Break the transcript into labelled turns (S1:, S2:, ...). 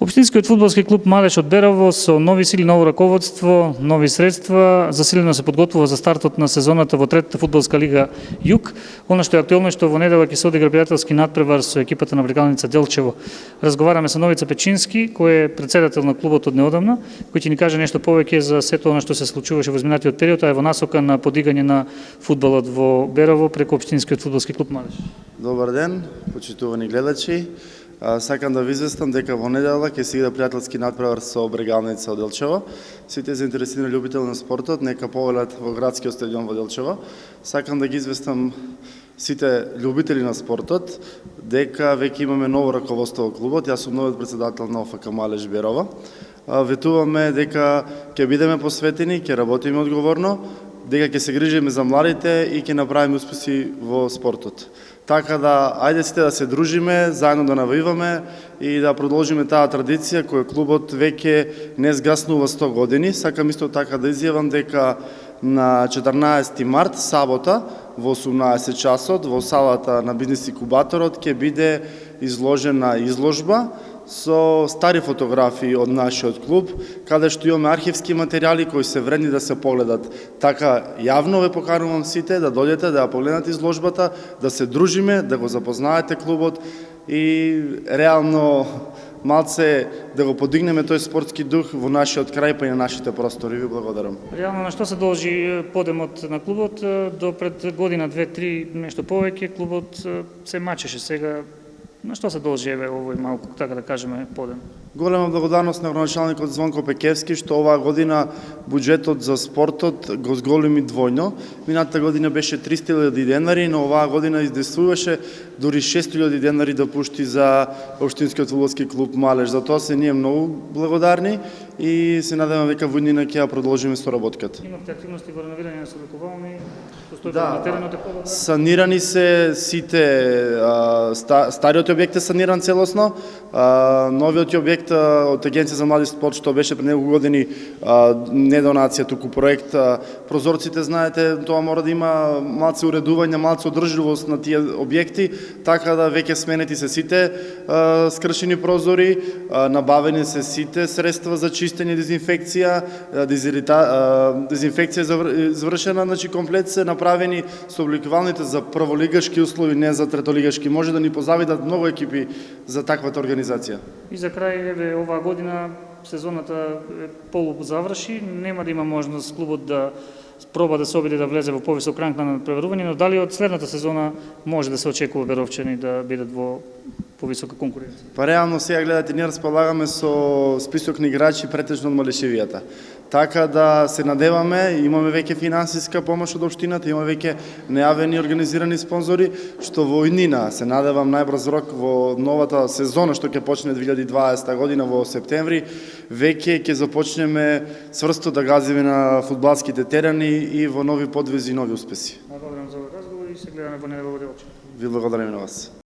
S1: Општинскиот фудбалски клуб Малеш од Берово со нови сили, ново раководство, нови средства, засилено се подготвува за стартот на сезоната во третата фудбалска лига Југ. Она што е актуелно е што во недела ќе се одигра пријателски надпревар со екипата на Брикалница Делчево. Разговараме со Новица Печински, кој е претседател на клубот од неодамна, кој ќе ни каже нешто повеќе за сето она што се случуваше во изминатиот период, а е во насока на подигање на фудбалот во Берово преку Општинскиот фудбалски клуб Малеш.
S2: Добар ден, почитувани гледачи. Сакам да ви известам дека во недела ќе се игра пријателски надпревар со Брегалница од Делчево. Сите заинтересирани љубители на спортот нека повелат во градскиот стадион во Делчево. Сакам да ги известам сите љубители на спортот дека веќе имаме ново раководство во клубот. Јас сум новиот претседател на ОФК Малеш Берово. Ветуваме дека ќе бидеме посветени, ќе работиме одговорно, дека ќе се грижиме за младите и ќе направиме успеси во спортот. Така да, ајде сите да се дружиме, заедно да навиваме и да продолжиме таа традиција која клубот веќе не згаснува 100 години. Сакам исто така да изјавам дека на 14 март, сабота, во 18 часот, во салата на Бизнес инкубаторот ќе биде изложена изложба со стари фотографии од нашиот клуб, каде што имаме архивски материјали кои се вредни да се погледат. Така, јавно ве поканувам сите да дојдете, да ја погледнете изложбата, да се дружиме, да го запознаете клубот и реално малце да го подигнеме тој спортски дух во нашиот крај па и на нашите простори. Ви благодарам.
S1: Реално на што се должи подемот на клубот? До пред година, 2-3, нешто повеќе, клубот се мачеше. Сега на што се должи овој малку, така да кажеме, подем?
S2: Голема благодарност на градоначалникот Звонко Пекевски што оваа година буџетот за спортот го зголеми двојно. Минатата година беше 300.000 денари, но оваа година издействуваше дури 600.000 денари да пушти за Општинскиот фудбалски клуб Малеш. За тоа се ние многу благодарни и се надеваме дека во иднина ќе ја продолжиме соработката.
S1: Имавте активности во реновирање на соблекувални, постојба
S2: Да,
S1: на теренот е подобро?
S2: санирани се сите, стариот објект е саниран целосно, новиот објект од Агенција за млади спорт што беше пред неколку години не донација, туку проект, прозорците знаете, тоа мора да има малце уредување, малце одржливост на тие објекти, така да веќе сменети се сите скршени прозори, набавени се сите средства за чистење, дезинфекција, дезинфекција завршена, значи комплет се направени соблекувалните за прволигашки услови, не за третолигашки. Може да ни позавидат многу екипи за таквата организација.
S1: И за крај, еве, оваа година сезоната полу заврши, нема да има можност клубот да проба да се обиде да влезе во повисок ранг на надпреварување, но дали од следната сезона може да се очекува беровчани да бидат во повисока конкуренција?
S2: Па реално сега гледате, ние располагаме со список на играчи претежно од Малешевијата. Така да се надеваме, имаме веќе финансиска помош од општината, имаме веќе нејавени организирани спонзори, што во иднина се надевам најбрз рок во новата сезона што ќе почне 2020 година во септември, веќе ќе започнеме цврсто да газиме на фудбалските терени и во нови подвизи и нови успеси.
S1: Благодарам за овој разговор и се гледаме во недела во Делчево.
S2: Ви благодарам и на вас.